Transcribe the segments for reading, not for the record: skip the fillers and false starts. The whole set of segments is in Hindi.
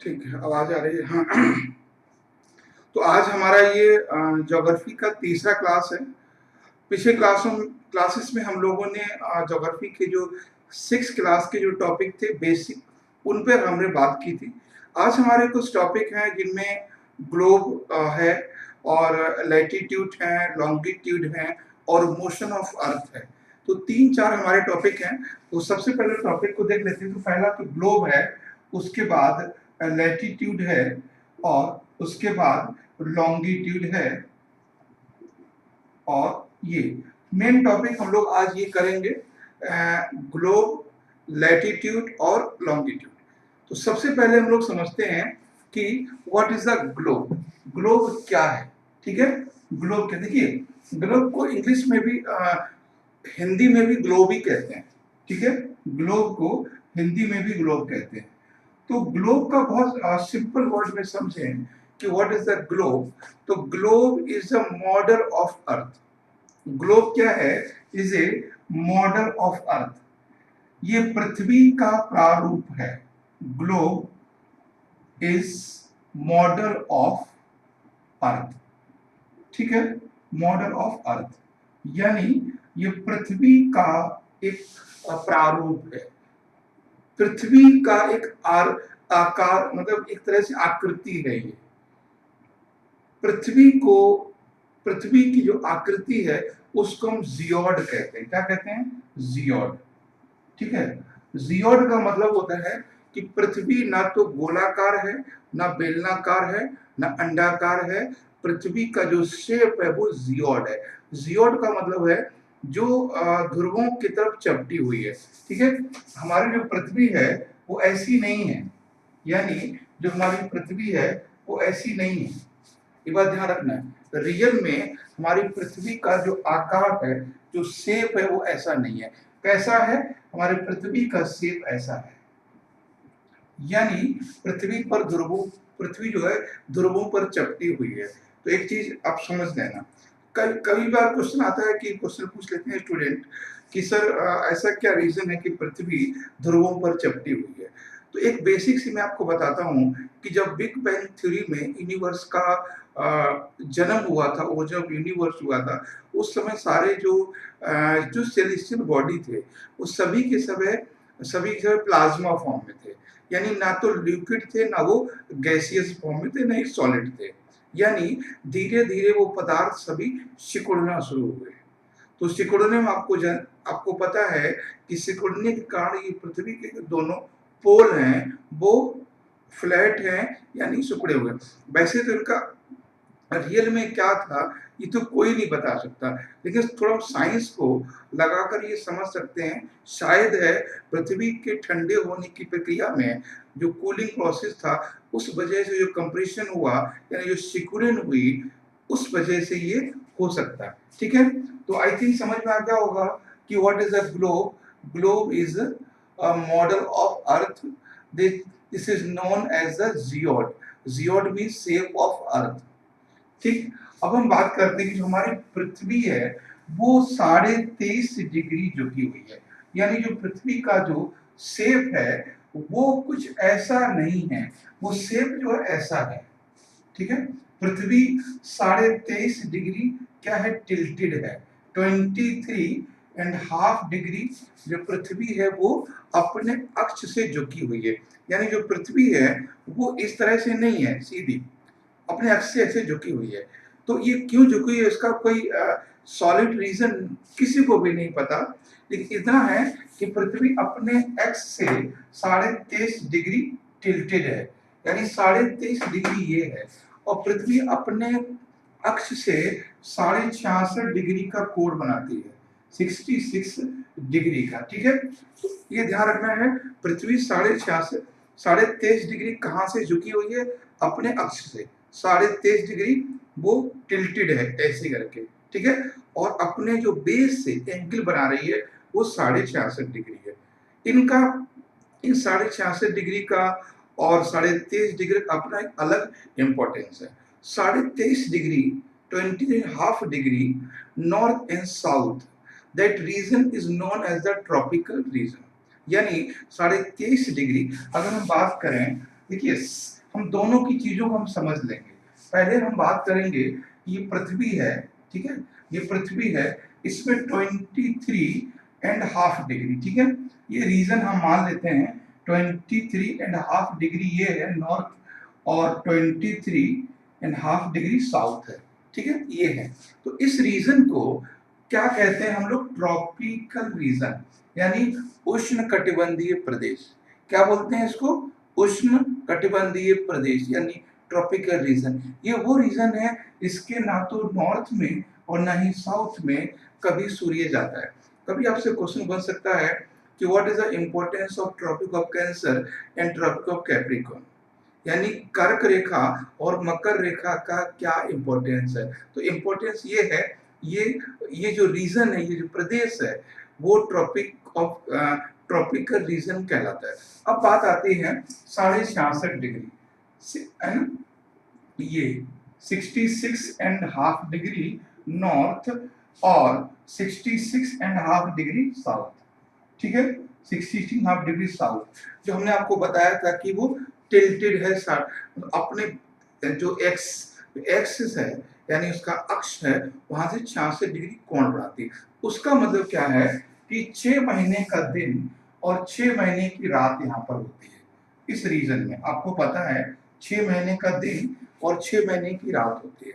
ठीक है, आवाज आ रही है। हाँ। तो आज हमारा ये ज्योग्राफी का तीसरा क्लास है। पिछले क्लासेस में हम लोगों ने ज्योग्राफी के जो 6 क्लास के जो टॉपिक थे बेसिक, उन पर हमने बात की थी। आज हमारे कुछ टॉपिक हैं जिनमें ग्लोब है, और लैटिट्यूड है, लॉन्गिट्यूड है, और मोशन ऑफ अर्थ है। तो 3-4 हमारे टॉपिक हैं। तो सबसे पहले टॉपिक को देख लेते हैं। तो पहला तो ग्लोब है, उसके बाद लैटिट्यूड है, और उसके बाद लॉन्गिट्यूड है, और ये मेन टॉपिक हम लोग आज ये करेंगे, ग्लोब, लैटिट्यूड और लॉन्गिट्यूड। तो सबसे पहले हम लोग समझते हैं कि what is the globe. Globe क्या है? ठीक है, ग्लोब क्या, देखिए ग्लोब को इंग्लिश में भी हिंदी में भी ग्लोब ही कहते हैं। ठीक है, ग्लोब को हिंदी में भी ग्लोब कहते हैं। तो ग्लोब का बहुत सिंपल वर्ड में समझें कि व्हाट इज द ग्लोब। तो globe is the model of earth. Globe क्या है? इज ए मॉडल ऑफ अर्थ। ये पृथ्वी का प्रारूप है। Globe is model of earth. ठीक है, मॉडल ऑफ अर्थ यानी ये पृथ्वी का एक प्रारूप है। पृथ्वी का एक आकार, मतलब एक तरह से आकृति है ये। पृथ्वी की जो आकृति है उसको हम जियोड कहते हैं। क्या कहते हैं? जियोड। ठीक है, जियोड का मतलब होता है कि पृथ्वी ना तो गोलाकार है, ना बेलनाकार है, ना अंडाकार है। पृथ्वी का जो शेप है वो जियोड है। जियोड का मतलब है जो ध्रुवों की तरफ चपटी हुई है। ठीक है, हमारी जो पृथ्वी है वो ऐसी नहीं है। यानी जो हमारी पृथ्वी है वो ऐसी नहीं है, ये बात ध्यान रखना है। रियल में हमारी पृथ्वी का जो आकार है, जो शेप है, वो ऐसा नहीं है। कैसा है? हमारी पृथ्वी का शेप ऐसा है। यानी पृथ्वी जो है ध्रुवों पर चपटी हुई है। तो एक चीज आप समझ लेना, कई बार क्वेश्चन आता है कि क्वेश्चन पूछ लेते हैं स्टूडेंट कि सर ऐसा क्या रीजन है कि पृथ्वी ध्रुवों पर चपटी हुई है। तो एक बेसिक सी मैं आपको बताता हूँ कि जब बिग बैंग थ्योरी में यूनिवर्स का जन्म हुआ था, और जब यूनिवर्स हुआ था उस समय सारे जो सेलेस्टियल बॉडी थे वो सभी के सभी प्लाज्मा फॉर्म में थे। यानी ना तो लिक्विड थे, ना वो गैसियस फॉर्म में थे, ना ही सॉलिड थे। यानी धीरे धीरे वो पदार्थ सभी सिकुड़ना शुरू हुए। तो सिकुड़ने में आपको पता है कि सिकुड़ने के कारण ये पृथ्वी के जो दोनों पोल हैं वो फ्लैट हैं, यानी सिकुड़े हुए। वैसे तो इनका रियल में क्या था ये तो कोई नहीं बता सकता, लेकिन थोड़ा साइंस को लगाकर ये समझ सकते हैं। शायद है पृथ्वी के ठंडे होने की प्रक्रिया में जो कूलिंग प्रोसेस था, उस वजह से जो कंप्रेशन हुआ, यानी जो सिकुड़न हुई, उस वजह से ये हो सकता है। ठीक है, तो आई थिंक समझ में आ गया होगा कि what is a globe. Globe is a model of earth. This is known as the geoid. Geoid means shape of earth. ठीक, अब हम बात करते हैं कि जो हमारी पृथ्वी है वो 23.5 डिग्री झुकी हुई है। यानी जो पृथ्वी का जो शेप है वो कुछ ऐसा नहीं है, वो शेप जो है ऐसा है। ठीक है, पृथ्वी 23.5 डिग्री क्या है? टिल्टेड है। 23.5 डिग्री जो पृथ्वी है वो अपने अक्ष से झुकी हुई है। यानी जो पृथ्वी है वो इस तरह से नहीं है सीधी, अपने अक्ष से ऐसे झुकी हुई है। तो ये क्यों झुकी हुई है इसका कोई सॉलिड रीजन किसी को भी नहीं पता, लेकिन इतना है कि पृथ्वी अपने एक्स से 23.5 डिग्री टिल्टेड है। यानी 23.5 डिग्री ये है, और पृथ्वी अपने अक्ष से 66.5 डिग्री का कोण बनाती है, 66 डिग्री का। ठीक है, तो ये ध्यान रखना है, पृथ्वी 23.5 डिग्री कहाँ से झुकी हुई है? अपने अक्ष से 23.5 डिग्री वो टिल्टेड है ऐसे करके। ठीक है, और अपने जो बेस से एंगल बना रही है वो 66.5 डिग्री है। इनका इन 66.5 डिग्री का और 23.5 डिग्री का अपना एक अलग इंपॉर्टेंस है। 23.5 degree, 20.5 degree north and south, that region is known as the tropical region. यानी 23.5 डिग्री, अगर हम बात करें देखिए हम दोनों की चीजों को हम समझ लेंगे। पहले हम बात करेंगे, ये पृथ्वी है, ठीक है, ये पृथ्वी है, इसमें 23.5 डिग्री, ठीक है, ये रीजन हम मान लेते हैं 23.5 डिग्री ये है नॉर्थ और 23.5 डिग्री साउथ है, ठीक है, ये है। तो इस रीजन को क्या कहते हैं हम लोग? ट्रॉपिकल रीजन, यानी उष्ण कटिबंधीय प्रदेश। क्या बोलते हैं इसको? उष्ण कटिबंधीय प्रदेश, यानी ट्रॉपिकल रीजन। ये वो रीजन है इसके ना तो नॉर्थ में और ना ही साउथ में कभी सूर्य जाता है। कभी आपसे क्वेश्चन बन सकता है कि what is the importance of Tropic of Cancer and Tropic of Capricorn, यानी कर्क रेखा और मकर रेखा का क्या इंपॉर्टेंस है? तो इंपॉर्टेंस ये है, ये जो रीजन है, ये जो प्रदेश है, वो ट्रॉपिकल रीजन कहलाता है। अब बात आती है 66.5 डिग्री से, है ना, ये 66.5 डिग्री नॉर्थ और 66.5 डिग्री साउथ, ठीक है, 66.5 डिग्री साउथ, जो हमने आपको बताया था कि वो टिल्टेड है, अपने जो एक्सिस है, यानी उसका अक्ष है, वहां से 66 डिग्री कोण बनाती है। उसका मतलब क्या है कि 6 महीने का दिन और 6 महीने की रात यहाँ पर होती है इस रीजन में। आपको पता है 6 महीने का दिन और 6 महीने की रात होती है।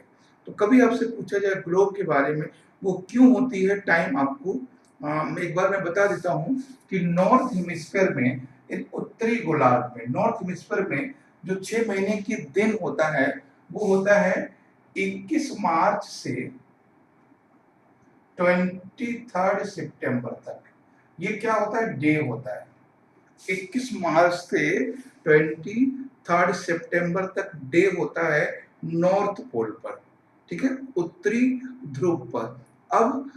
तो कभी आपसे पूछा जाए ग्लोब के बारे में, वो क्यों होती है, टाइम आपको एक बार मैं बता देता हूँ कि नॉर्थ हेमिस्फीयर में, उत्तरी गोलार्ध में, नॉर्थ हेमिस्फीयर में जो 6 महीने की दिन होता है वो होता है 21 मार्च से 23 सितंबर तक। ये क्या होता है? डे होता है। 21 मार्च से 23 सितंबर तक डे होता है नॉर्थ पोल पर, ठीक है, उत्तरी ध्रुव पर। अब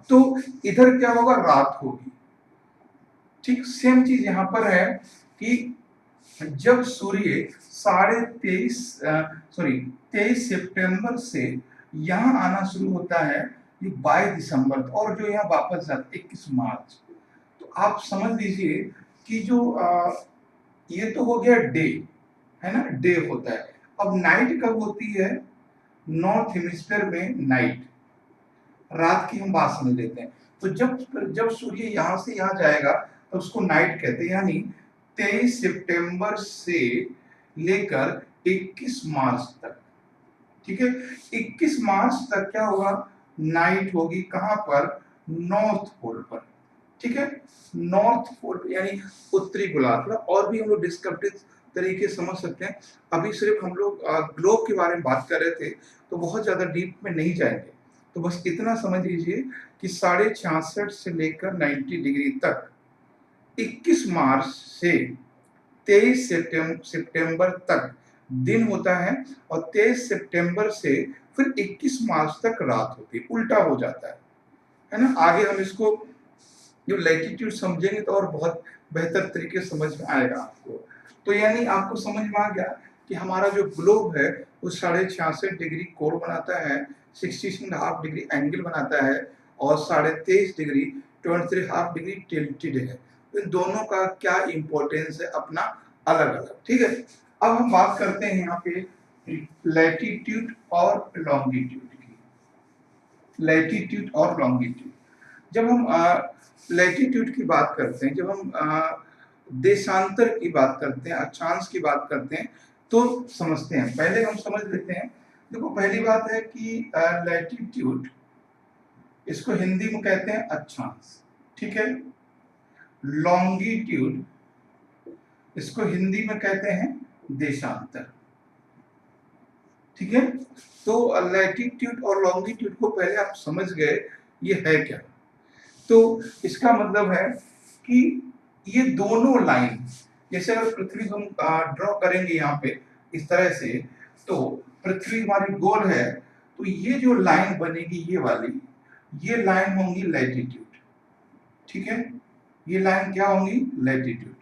तो इधर क्या होगा? रात होगी। ठीक सेम चीज यहां पर है कि जब सूर्य 23 सितंबर से यहां आना शुरू होता है, ये 22 दिसंबर, और जो यहाँ वापस जाता है 21 मार्च। तो आप समझ लीजिए कि जो ये तो हो गया डे, है ना, डे होता है। अब नाइट कब होती है? नॉर्थ हेमिस्फीयर में नाइट, रात की हम बात समझ लेते हैं। तो जब सूर्य यहाँ से यहाँ जाएगा तो उसको नाइट कहते हैं, यानी 23 सितंबर से लेकर 21 मार्च तक, ठीक है, 21 मार्च तक क्या होगा? नाइट होगी। कहां पर? नॉर्थ पोल पर, ठीक है, नॉर्थ पोल यानी उत्तरी गोलार्ध पर। और भी हम लोग डिस्क्रिप्टिव तरीके समझ सकते हैं। अभी सिर्फ हम लोग ग्लोब के बारे में बात कर रहे थे, तो बहुत ज्यादा डीप में नहीं जाएंगे। तो बस इतना समझ लीजिए कि 66.5 से लेकर 90 डिग्री तक 21 मार्च से 23 सितंबर तक दिन होता है, और 23 सितंबर से फिर 21 मार्च तक रात होती है। उल्टा हो जाता है ना। आगे हम इसको जो लैटिट्यूड समझेंगे तो और बहुत बेहतर तरीके से समझ में आएगा आपको। तो यानी आपको समझ में आ गया कि हमारा जो ग्लोब है वो 66.5 डिग्री कोण बनाता है, 66.5 डिग्री एंगल बनाता है, और 23.5 डिग्री 23.5 डिग्री टिल्टेड है। तो इन दोनों का क्या इंपॉर्टेंस है अपना अलग अलग, ठीक है। अब हम बात करते हैं यहाँ पे लैटिट्यूड और लॉन्गिट्यूड की। लैटिट्यूड और लॉन्गिट्यूड, जब हम लैटिट्यूड की बात करते हैं, जब हम देशांतर की बात करते हैं, अक्षांश की बात करते हैं, तो समझते हैं। पहले हम समझ लेते हैं। देखो पहली बात है कि लैटिट्यूड, इसको हिंदी में कहते हैं अक्षांश, ठीक है। लॉन्गिट्यूड, इसको हिंदी में कहते हैं देशांतर, ठीक है। तो लैटिट्यूड और लॉन्गिट्यूड को पहले आप समझ गए ये है क्या। तो इसका मतलब है कि ये दोनों लाइन, जैसे अगर पृथ्वी को हम ड्रॉ करेंगे यहाँ पे इस तरह से, तो पृथ्वी हमारी गोल है, तो ये जो लाइन बनेगी ये वाली, ये लाइन होंगी लैटिट्यूड, ठीक है। ये लाइन क्या होंगी? लैटिट्यूड।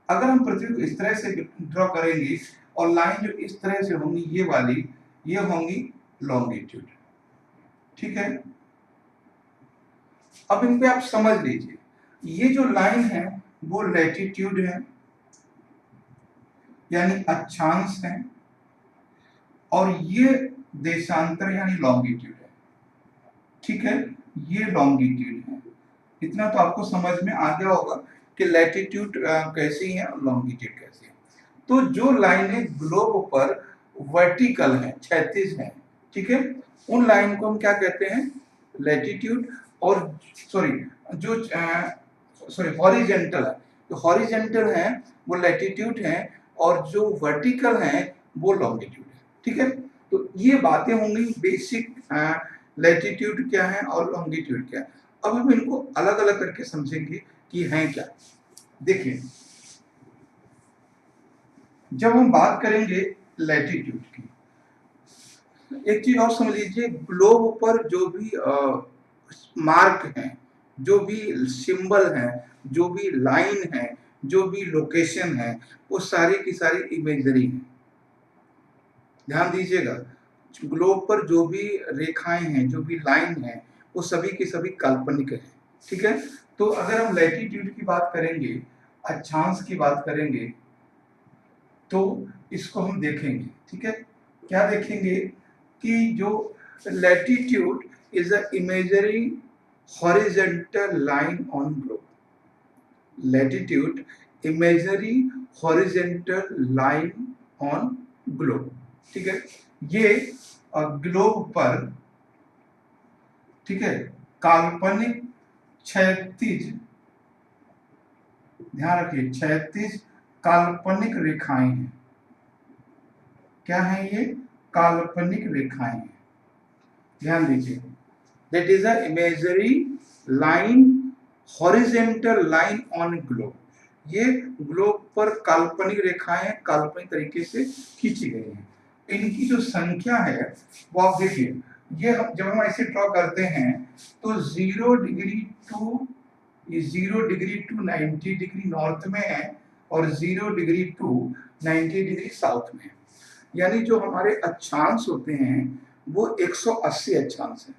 अगर हम पृथ्वी को इस तरह से ड्रॉ करेंगे और लाइन जो इस तरह से होंगी ये वाली, ये होंगी लॉन्गिट्यूड, ठीक है। अब इन पे आप समझ लीजिए, ये जो लाइन है वो लैटिट्यूड है, यानी अक्षांश है, और ये देशांतर यानी लॉन्गिट्यूड है। ठीक है, ये लॉन्गिट्यूड है। इतना तो आपको समझ में आ गया होगा कि लैटिट्यूड कैसी है और लॉन्गिट्यूड कैसी है। तो जो लाइनें ग्लोब पर वर्टिकल है, क्षैतिज है, ठीक है, उन लाइन को हम क्या कहते हैं, लैटिट्यूड। और सॉरी जो हॉरिजेंटल है, जो हॉरिजेंटल है वो लैटिट्यूड है, और जो वर्टिकल है वो लॉन्गिट्यूड है। ठीक है, तो ये बातें होंगी बेसिक, लैटिट्यूड क्या है और लॉन्गिट्यूड क्या है। अब हम इनको अलग अलग करके समझेंगे कि हैं क्या। देखिए, जब हम बात करेंगे लैटिट्यूड की, एक चीज और समझ लीजिए, ग्लोब पर जो भी मार्क हैं, जो भी सिंबल हैं, जो भी लाइन है, जो भी लोकेशन है, वो सारी की सारी इमेजरी है। ध्यान दीजिएगा, ग्लोब पर जो भी रेखाएं हैं, जो भी लाइन है, वो सभी की सभी काल्पनिक है। ठीक है, तो अगर हम लैटिट्यूड की बात करेंगे, अक्षांश की बात करेंगे, तो इसको हम देखेंगे। ठीक है, क्या देखेंगे कि जो latitude is a imagery horizontal line on globe. Latitude imagery horizontal line on globe. ठीक है, ये ग्लोब पर, ठीक है, काल्पनिक क्षैतिज, ध्यान रखिए, क्षैतिज काल्पनिक रेखाएं हैं। क्या है ये, काल्पनिक रेखाएं हैं। ध्यान दीजिए, that is a imagery line, horizontal line on globe. ये ग्लोब पर काल्पनिक रेखाएं काल्पनिक तरीके से खींची गई हैं। इनकी जो संख्या है वो आप देखिए, ये जब हम ऐसे ड्रॉ करते हैं तो 0 डिग्री टू 90 डिग्री नॉर्थ में है, और 0 डिग्री टू 90 डिग्री साउथ में है। यानी जो हमारे अक्षांश होते हैं वो 180 अक्षांश है।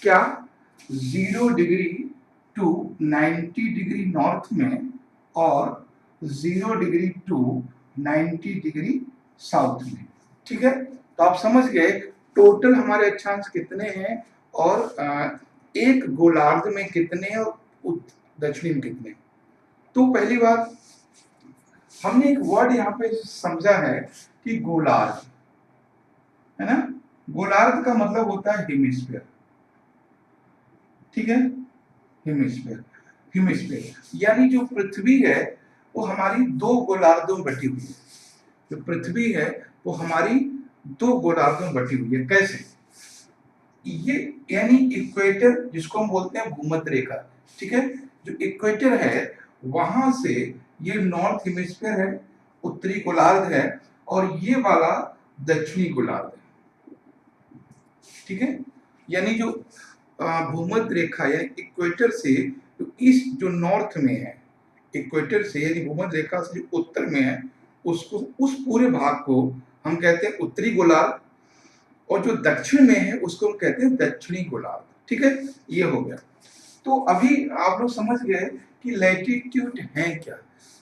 क्या, 0 डिग्री टू 90 डिग्री नॉर्थ में, और 0 डिग्री टू 90 डिग्री साउथ में। ठीक है, तो आप समझ गए टोटल हमारे अक्षांश कितने हैं, और एक गोलार्ध में कितने और दक्षिणी में कितने। तो पहली बात, हमने एक वर्ड यहाँ पे समझा है कि गोलार्ध, है ना। गोलार्ध का मतलब होता है हेमिस्फीयर। ठीक है, हेमिस्फीयर, हेमिस्फीयर यानी जो पृथ्वी है वो हमारी दो गोलार्धों में बटी हुई है। जो पृथ्वी है वो हमारी दो गोलार्धों में बटी हुई है। कैसे, ये यानी इक्वेटर, जिसको हम बोलते हैं भूमध्य रेखा। ठीक है, जो इक्वेटर है वहां से ये नॉर्थ हेमिस्फीयर है, उत्तरी गोलार्ध है, और ये वाला दक्षिणी गोलार्ध है। ठीक है, यानी जो भूमध्य रेखा यानी इक्वेटर से जो ईस्ट, जो नॉर्थ में है, इक्वेटर से यानी भूमध्य रेखा से जो उत्तर में है, उसको, उस पूरे भाग को हम कहते हैं उत्तरी गोलार्ध, और जो दक्षिण में है उसको हम कहते हैं दक्षिणी गोलार्ध। ठीक है, ये हो गया। तो अभी आप लोग समझ गए कि लैटिट्यूड है क्या।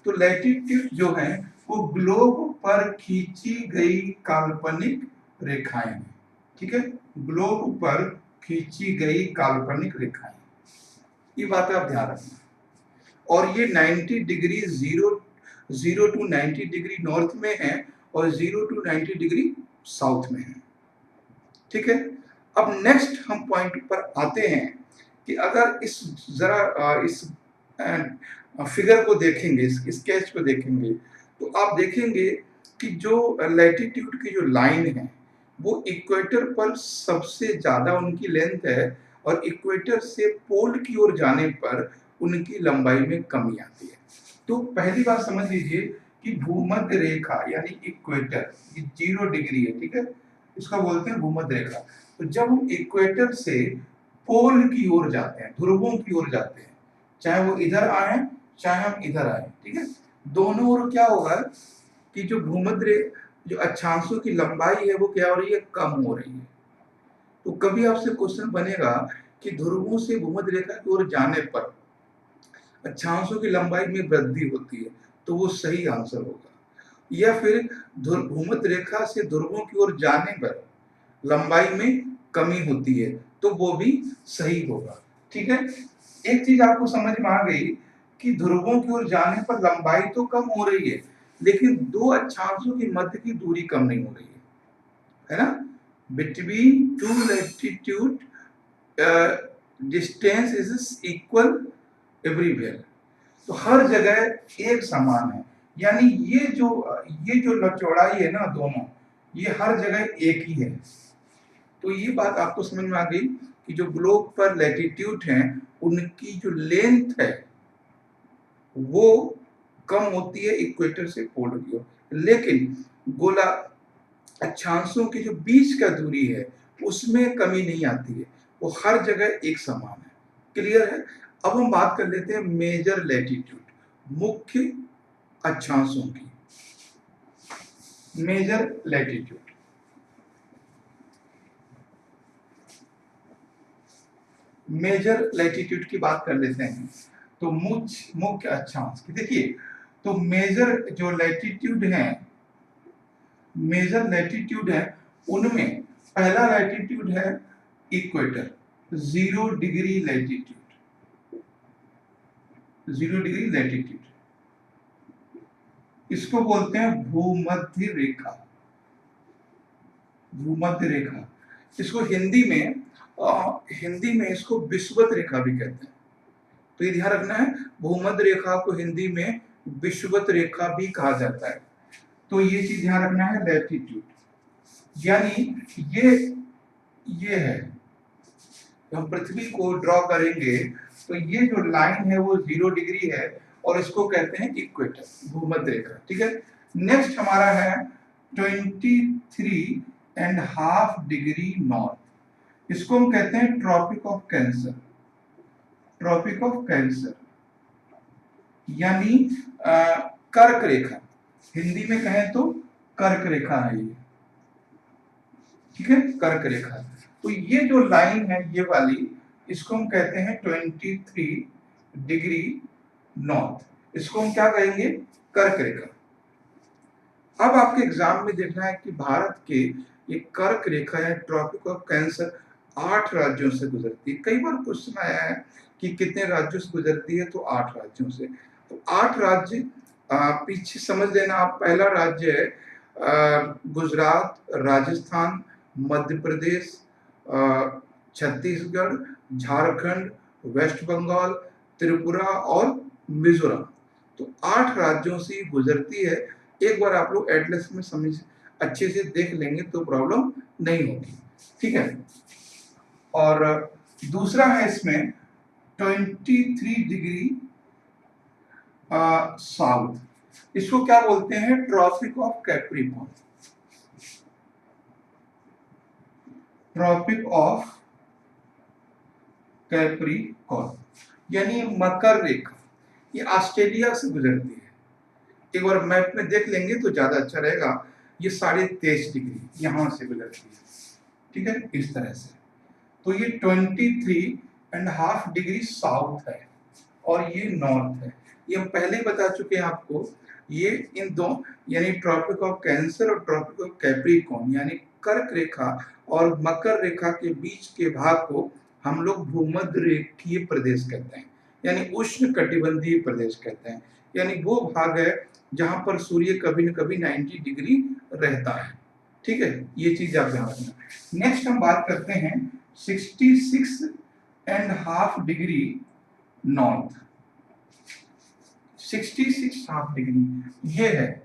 तो लैटिट्यूड जो है वो ग्लोब पर खींची गई काल्पनिक रेखाएं हैं। ठीक है, ग्लोब पर खींची गई काल्पनिक रेखाएं, ये बात आप ध्यान रखना। और ये 90 डिग्री, 0 टू 90 डिग्री नॉर्थ में है, और 0 टू 90 डिग्री साउथ में है। ठीक है, अब नेक्स्ट हम पॉइंट पर आते हैं कि अगर इस फिगर को देखेंगे, इस स्केच को देखेंगे, तो आप देखेंगे कि जो लैटिट्यूड की जो लाइन है वो इक्वेटर पर सबसे ज्यादा उनकी लेंथ है, और इक्वेटर से पोल की ओर जाने पर उनकी लंबाई में कमी आती है। तो पहली बात समझ लीजिए कि भूमध्य रेखा यानी इक्वेटर, ये 0 डिग्री है। ठीक है, इसको बोलते हैं भूमध्य रेखा। तो जब हम इक्वेटर से पोल की ओर जाते हैं, ध्रुवों की ओर जाते हैं, चाहे वो इधर आए चाहे हम इधर आए, ठीक है, दोनों ओर क्या होगा कि जो भूमध्य, जो अक्षांशों की लंबाई है वो क्या हो रही है, कम हो रही है। तो कभी आपसे क्वेश्चन बनेगा कि ध्रुवों से भूमध्य रेखा की ओर जाने पर अक्षांशों की लंबाई में वृद्धि होती है, तो वो सही आंसर होगा। या फिर भूमध्य रेखा से ध्रुवों की ओर जाने पर लंबाई में कमी होती है, तो वो भी सही होगा। ठीक है, एक चीज आपको समझ में आ गई कि ध्रुवों की ओर जाने पर लंबाई तो कम हो रही है, लेकिन दो अक्षांशों के मध्य की दूरी कम नहीं हो रही है ना? Between two latitude distance is equal everywhere. तो हर जगह एक समान है, यानी ये जो चौड़ाई है ना दोनों, ये हर जगह एक ही है। तो ये बात आपको समझ में आ गई कि जो ग्लोब पर लैटिट्यूड हैं उनकी जो लेंथ है वो कम होती है इक्वेटर से पोल की ओर, लेकिन गोला अक्षांशों की जो बीच का दूरी है उसमें कमी नहीं आती है, वो हर जगह एक समान है। क्लियर है? अब हम बात कर लेते हैं मेजर लैटिट्यूड, मुख्य अक्षांशों की। मेजर लैटिट्यूड, मेजर लैटिट्यूड की बात कर लेते हैं। तो मुख्य अक्षांश की देखिए, तो मेजर जो लैटिट्यूड है, मेजर लैटिट्यूड है उनमें पहला लैटिट्यूड है equator, 0 degree latitude, 0 degree latitude, इसको बोलते हैं भूमध्य रेखा, भूमध्य रेखा। इसको हिंदी में इसको विषुवत रेखा भी कहते हैं। तो ये ध्यान रखना है, भूमध्य रेखा को हिंदी में विषुवत रेखा भी कहा जाता है। तो ये चीज ध्यान रखना है, लैटिट्यूड यानी ये है, हम पृथ्वी को ड्रॉ करेंगे तो ये जो लाइन है वो 0 डिग्री है और इसको कहते हैं इक्वेटर, भूमध्य रेखा। ठीक है, नेक्स्ट हमारा है 23.5 डिग्री नॉर्थ, इसको हम कहते हैं Tropic of Cancer, Tropic of Cancer यानी कर्क रेखा, हिंदी में कहें तो कर्क रेखा है ये। ठीक है, कर्क रेखा। तो ये जो लाइन है ये वाली, इसको हम कहते हैं 23 डिग्री नॉर्थ, इसको हम क्या कहेंगे? कर्क रेखा। अब आपके एग्जाम में देखना है कि भारत के ये कर्क रेखा है, ट्रॉपिक ऑफ कैंसर 8 राज्यों से गुजरती है। कई बार क्वेश्चन आया है कि कितने राज्यों से गुजरती है, तो 8 राज्यों से। तो 8 राज्य पीछे समझ लेना आप। पहला राज्य है गुजरात, राजस्थान, मध्य प्रदेश, छत्तीसगढ़, झारखंड, वेस्ट बंगाल, त्रिपुरा और मिजोरम। तो 8 राज्यों से गुजरती है। एक बार आप लोग एटलस में समझ अच्छे से देख लेंगे तो प्रॉब्लम नहीं होगी। ठीक है, और दूसरा है इसमें 23 डिग्री साउथ, इसको क्या बोलते हैं? Tropic of Capricorn, Tropic of Capricorn यानी मकर रेखा, ये ऑस्ट्रेलिया से गुजरती है। एक बार मैप में देख लेंगे तो ज्यादा अच्छा रहेगा। ये 23.5 डिग्री यहां से गुजरती है। ठीक है, इस तरह से। तो ये 23.5 डिग्री साउथ है और ये नॉर्थ है। ये हम पहले ही बता चुके हैं आपको। ये इन दो यानी ट्रॉपिक ऑफ कैंसर और ट्रॉपिक ऑफ कैप्रिकॉर्न यानी कर्क रेखा और मकर रेखा के बीच के भाग को हम लोग भूमध्य रेखीय प्रदेश कहते हैं, यानी उष्ण कटिबंधीय प्रदेश कहते हैं। यानी वो भाग है जहां पर सूर्य कभी न कभी 90 डिग्री रहता है। ठीक है, ये चीज आप ध्यान रखना। नेक्स्ट हम बात करते हैं 66.5 डिग्री नॉर्थ, 66.5 डिग्री ये है,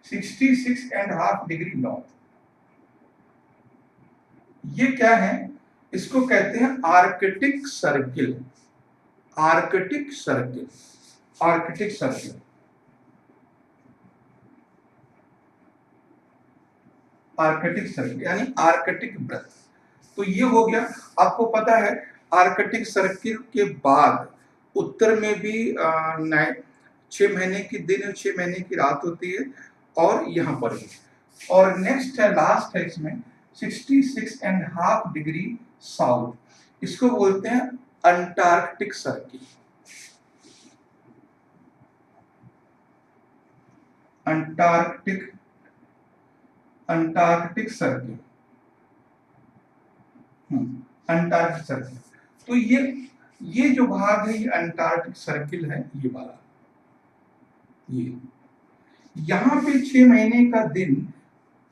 66.5 डिग्री नॉर्थ। ये क्या है? इसको कहते हैं Arctic circle, Arctic circle, Arctic circle. Arctic circle यानी आर्कटिक वृत्त। तो ये हो गया। आपको पता है आर्कटिक सर्किल के बाद उत्तर में भी 6 महीने की दिन और 6 महीने की रात होती है, और यहाँ पर भी। और नेक्स्ट है, लास्ट है इसमें 66.5 डिग्री साउथ, इसको बोलते हैं Antarctic circle. Antarctic Antarctic circle, Antarctic circle. तो ये जो भाग है ये अंटार्कटिक सर्किल है, ये वाला, ये यहाँ पे 6 महीने का दिन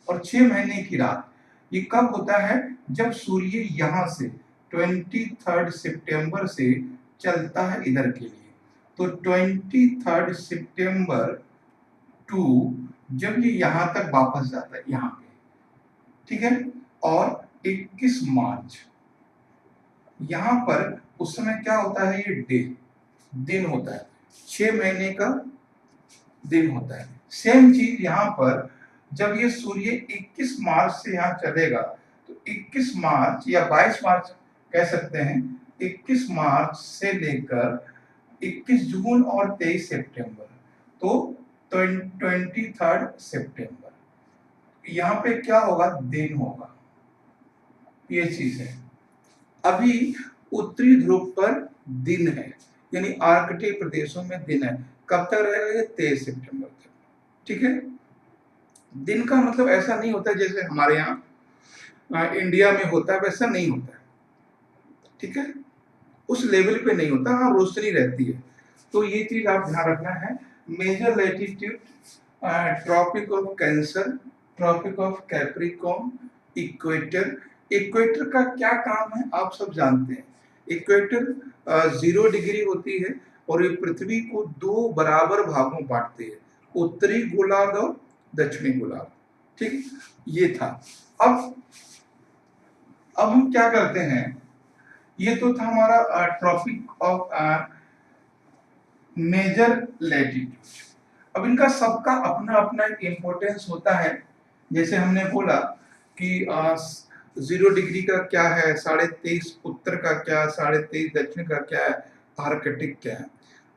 और 6 महीने की रात, ये कब होता है? जब सूर्य यहाँ से 23 सितंबर से चलता है इधर के लिए, तो 23 सितंबर टू जब ये यहाँ तक वापस जाता है यहाँ पे, ठीक है, और 21 मार्च यहाँ पर, उस समय क्या होता है? ये दिन होता है, 6 महीने का दिन होता है। सेम चीज यहाँ पर जब ये सूर्य 21 मार्च से यहाँ चलेगा, तो 21 मार्च या 22 मार्च कह सकते हैं, 21 मार्च से लेकर 21 जून और 23 सितंबर, तो 23 सितंबर यहाँ पे क्या होगा? दिन होगा, ये चीज है। अभी उत्तरी ध्रुव पर दिन है, यानी आर्कटिक प्रदेशों में दिन है। कब तक रहेगा? ये 23 सितंबर तक, ठीक है। दिन का मतलब ऐसा नहीं होता जैसे हमारे यहाँ इंडिया में होता है, वैसा नहीं होता है, ठीक है, उस लेवल पे नहीं होता। हाँ, रोशनी रहती है। तो ये चीज आप ध्यान रखना है। Major latitude, Tropic of Cancer, Tropic of Capricorn, equator. Equator का क्या काम है आप सब जानते हैं। इक्वेटर 0 डिग्री होती है और ये पृथ्वी को 2 बराबर भागों में बांटती है, उत्तरी गोलार्ध और दक्षिणी गोलार्ध, ठीक। ये था। अब हम क्या करते हैं, ये तो था हमारा ट्रॉपिक ऑफ मेजर लैटिट्यूड। अब इनका सबका अपना अपना एक इम्पोर्टेंस होता है। जैसे हमने बोला कि 0 डिग्री का क्या है, 23.5 उत्तर का क्या, 23.5 दक्षिण का क्या है, आर्कटिक क्या है,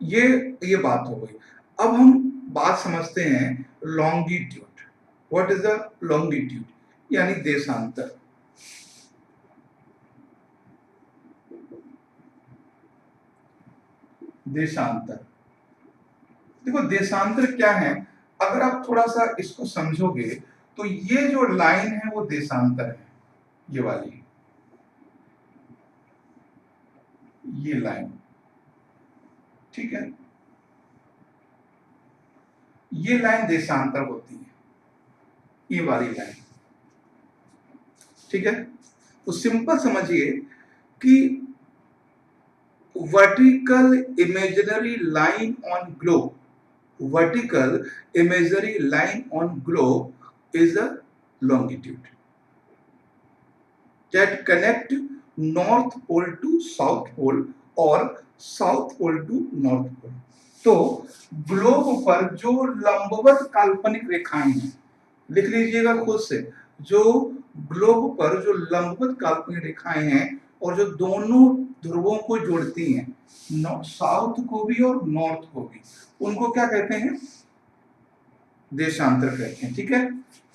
ये बात हो गई। अब हम बात समझते हैं longitude. What is the longitude? यानी देशांतर। देशांतर, देखो देशांतर क्या है, अगर आप थोड़ा सा इसको समझोगे तो ये जो लाइन है वो देशांतर है, ये वाली, ये लाइन, ठीक है, ये लाइन देशांतर होती है, ये वाली लाइन, ठीक है। तो सिंपल समझिए कि vertical imaginary line on globe, vertical imaginary line on globe is a longitude that connect north pole to south pole or south pole to north pole। तो ग्लोब पर जो लंबवत काल्पनिक रेखाएं हैं, लिख लीजिएगा खुद से, जो ग्लोब पर जो लंबवत काल्पनिक रेखाएं हैं और जो दोनों ध्रुवों को जोड़ती हैं, साउथ को भी और नॉर्थ को भी, उनको क्या कहते हैं? देशांतर कहते हैं, ठीक है।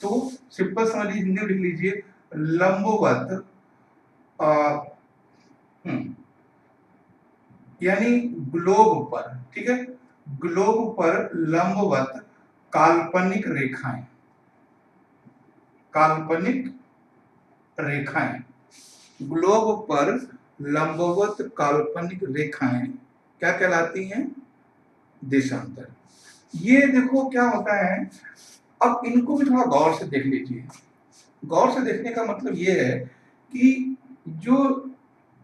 तो सिंपल समझ लीजिए, हिंदी में लिख लीजिए, लंबवत यानी ग्लोब पर, ठीक है, ग्लोब पर लंबवत काल्पनिक रेखाएं, काल्पनिक रेखाएं, ग्लोब पर लंबवत काल्पनिक रेखाएं क्या कहलाती हैं? देशांतर। ये देखो क्या होता है, अब इनको भी थोड़ा गौर से देख लीजिए। गौर से देखने का मतलब ये है कि जो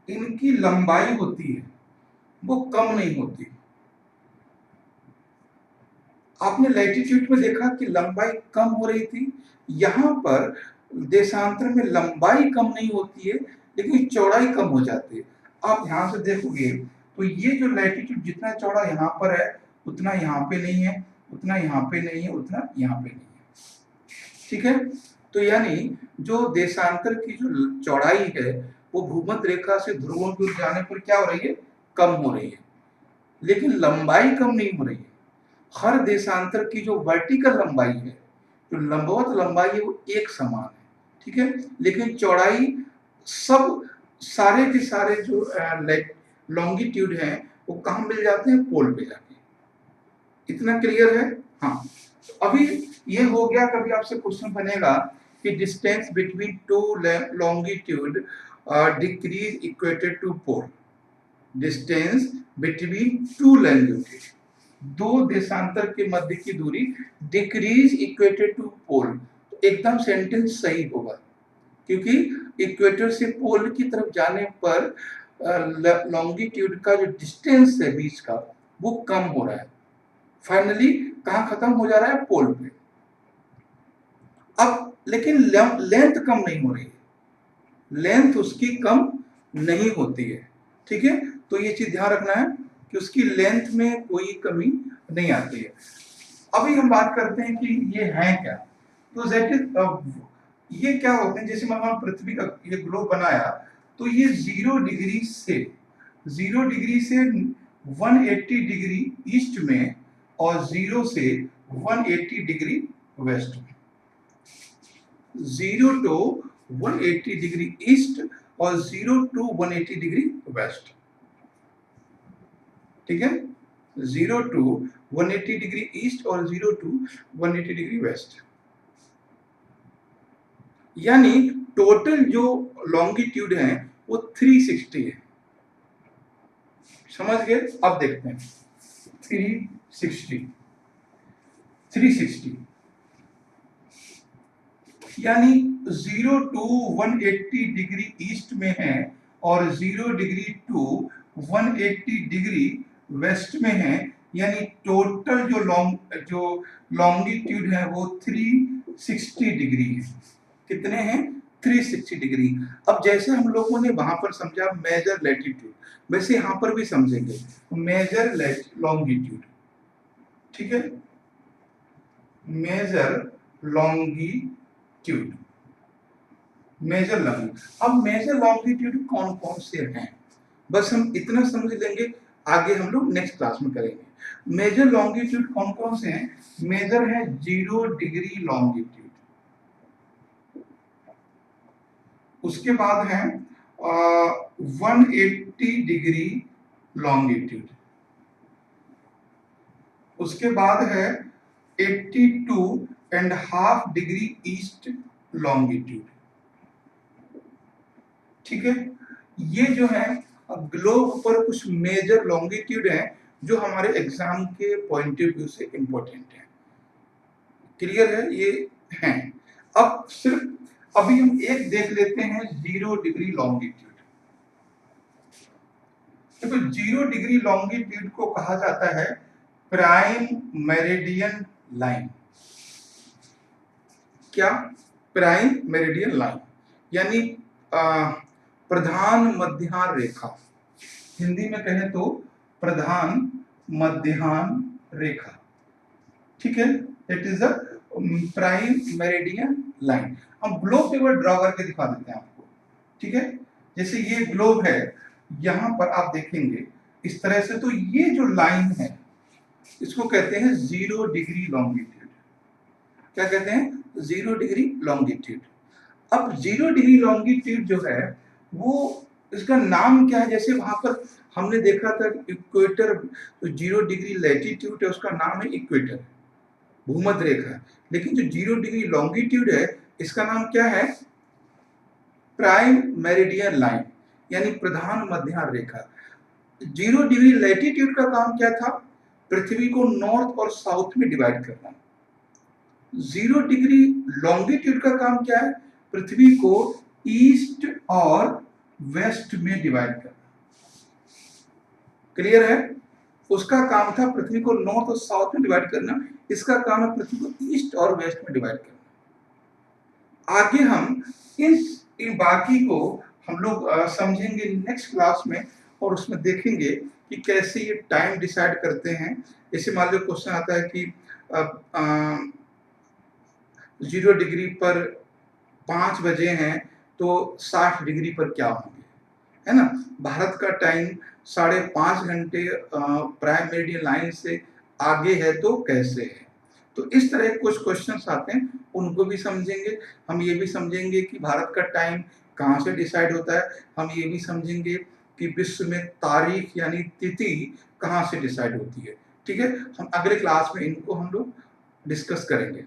इनकी लंबाई होती है वो कम नहीं होती। आपने लैटिट्यूड में देखा कि लंबाई कम हो रही थी, यहाँ पर देशांतर में लंबाई कम नहीं होती है लेकिन चौड़ाई कम हो जाती है। आप ध्यान से देखोगे तो ये जो लैटिट्यूड जितना चौड़ा यहाँ पर है उतना यहाँ पे नहीं है, उतना यहाँ पे नहीं है, उतना यहाँ पे नहीं है, ठीक है। तो यानी जो देशांतर की जो चौड़ाई है वो भूमध्य रेखा से ध्रुवों की ओर जाने पर क्या हो रही है? कम हो रही है, लेकिन लंबाई कम नहीं हो रही है। हर देशांतर की जो वर्टिकल लंबाई है, जो लंबवत लंबाई है, वो एक समान है, ठीक है, लेकिन चौड़ाई सब सारे के सारे जो लॉन्गिट्यूड हैं वो कहाँ मिल जाते हैं? पोल पे जाके। इतना क्लियर है? हाँ। अभी ये हो गया, कभी आपसे क्वेश्चन बनेगा कि distance between two longitude decrease equated to pole. Distance between two longitude, दो देशांतर के मध्य की दूरी डिक्रीज इक्वेटेड टू पोल। एकदम सेंटेंस सही होगा, क्योंकि इक्वेटर से पोल की तरफ जाने पर लॉन्गिट्यूड का जो डिस्टेंस है बीच का वो कम हो रहा है। फाइनली कहाँ खत्म हो जा रहा है? पोल पे। अब लेकिन लेंथ कम नहीं हो रही है, लेंथ उसकी कम नहीं होती है। ठीक है, तो ये चीज ध्यान रखना है कि उसकी लेंथ में कोई कमी नहीं आती है। अभी हम बात करते हैं कि ये है क्या। तो दैट इज ये क्या होते हैं, जैसे मान पृथ्वी का ये ग्लोब बनाया, तो ये 0 डिग्री से 180 डिग्री ईस्ट में और 0 से 180 डिग्री वेस्ट में, 0 to 180 डिग्री ईस्ट और 0 to 180 डिग्री वेस्ट। ठीक है, 0 to 180 डिग्री ईस्ट और 0 to 180 डिग्री वेस्ट। यानी टोटल जो लॉन्गिट्यूड है वो 360 है। समझ गए? अब देखते हैं 360 यानी 0 to 180 डिग्री ईस्ट में है और 0 डिग्री टू 180 डिग्री वेस्ट में है। यानी टोटल जो लॉन्गिट्यूड है वो 360 डिग्री है। कितने हैं? 360 डिग्री। अब जैसे हम लोगों ने वहां पर समझा मेजर लैटिट्यूड, वैसे यहां पर भी समझेंगे मेजर लॉन्गिट्यूड। ठीक है, मेजर लॉन्गिट्यूड, मेजर लॉन्गिट्यूड। अब मेजर लॉन्गिट्यूड कौन कौन से हैं, बस हम इतना समझ लेंगे, आगे हम लोग नेक्स्ट क्लास में करेंगे। मेजर लॉन्गिट्यूड कौन कौन से हैं? मेजर है 0 डिग्री लॉन्गिट्यूड, उसके बाद है 180 डिग्री लॉन्गिट्यूड, उसके बाद है 82.5 डिग्री ईस्ट लॉन्गिट्यूड। ठीक है, ये जो है ग्लोब पर कुछ मेजर लॉन्गिट्यूड हैं जो हमारे एग्जाम के पॉइंट ऑफ व्यू से इंपॉर्टेंट है। क्लियर है? ये हैं। अब सिर्फ अभी हम एक देख लेते हैं 0 डिग्री लॉन्गिट्यूड। देखो 0 डिग्री लॉन्गिट्यूड को कहा जाता है प्राइम मेरिडियन लाइन। क्या? प्राइम मेरिडियन लाइन, यानी प्रधान मध्याह्न रेखा। हिंदी में कहें तो प्रधान मध्याह्न रेखा। ठीक है, it is a prime meridian line. हम ग्लोब पेपर ड्रॉ करके दिखा देते हैं आपको। ठीक है, जैसे ये ग्लोब है, यहां पर आप देखेंगे इस तरह से, तो ये जो लाइन है इसको कहते हैं 0 डिग्री लॉन्गिट्यूड। क्या कहते हैं? 0 डिग्री लॉन्गिट्यूड। अब 0 डिग्री लॉन्गिट्यूड जो है वो, इसका नाम क्या है? जैसे वहां पर हमने देखा था इक्वेटर, तो 0 डिग्री लैटिट्यूड है, उसका नाम है इक्वेटर, भूमध्य रेखा। लेकिन जो 0 डिग्री लॉन्गिट्यूड है इसका नाम क्या है? प्राइम मेरिडियन लाइन, यानी प्रधान मध्याह्न रेखा। 0 डिग्री लैटिट्यूड का काम क्या था? पृथ्वी को नॉर्थ और साउथ में डिवाइड करना। 0 डिग्री लॉन्गिट्यूड का काम क्या है? पृथ्वी को ईस्ट और वेस्ट में डिवाइड करना। क्लियर है? उसका काम था पृथ्वी को नॉर्थ और साउथ में डिवाइड करना, इसका काम है पृथ्वी को ईस्ट और वेस्ट में डिवाइड करना। आगे हम इन बाकी को हम लोग समझेंगे नेक्स्ट क्लास में, और उसमें देखेंगे कि कैसे ये टाइम डिसाइड करते हैं। जैसे मान लो क्वेश्चन आता है कि 0 डिग्री पर 5 बजे हैं तो 60 डिग्री पर क्या होंगे, है ना? भारत का टाइम 5.5 घंटे प्राइम मेरिडियन लाइन से आगे है, तो कैसे है? तो इस तरह कुछ क्वेश्चंस आते हैं, उनको भी समझेंगे। हम ये भी समझेंगे कि भारत का टाइम कहाँ से डिसाइड होता है। हम ये भी समझेंगे कि विश्व में तारीख यानी तिथि कहाँ से डिसाइड होती है। ठीक है, हम अगले क्लास में इनको हम लोग डिस्कस करेंगे।